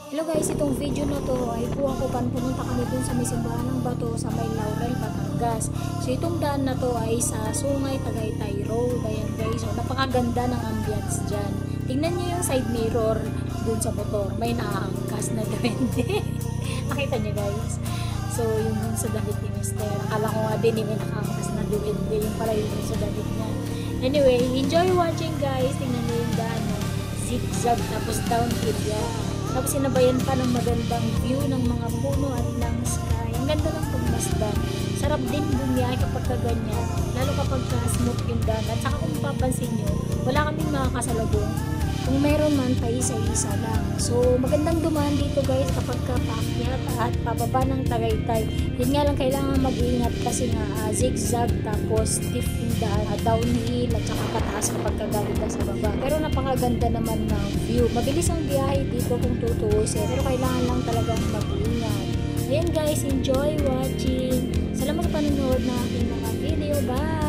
Hello guys, itong video na to ay kuha ko pumunta kami dun sa may simbahan ng Bato sa may Laurel, Batangas. So itong daan na to ay sa Sungay, Tagaytay Road. Ayan guys, so napakaganda ng ambience dyan. Tingnan nyo yung side mirror dun sa motor. May naaangkas na duwende. Nakita nyo guys. So yung sa damit ni Mister. Akala ko nga din may nakaangkas na duwende. Yung pala yung sa damit niya. Anyway, enjoy watching guys. Tingnan nyo yung daan. Zigzag tapos downhill yan. Tapos sinabayan pa ng magandang view ng mga puno at ng sky. Ang ganda ng pagmasdan. Sarap din bumiyahe kapag kaganyan. Lalo kapag smooth yung daan. At saka kung papansin nyo, wala kaming makakasalubong. Kung mayroon man, paisa-isa lang. So, magandang dumaan dito guys kapag paakyat at pababa ng Tagaytay. Yun nga lang kailangan mag-iingat kasi nga zigzag tapos stiff yung daan at downhill at saka pataas kapag kagaling ka sa baba. Pero napakaganda naman ng view. Mabilis ang biyahe dito kung tutuusin. Pero kailangan lang talagang mag-iingat. Ayan guys, enjoy watching. Salamat sa panonood ng aking mga video. Bye!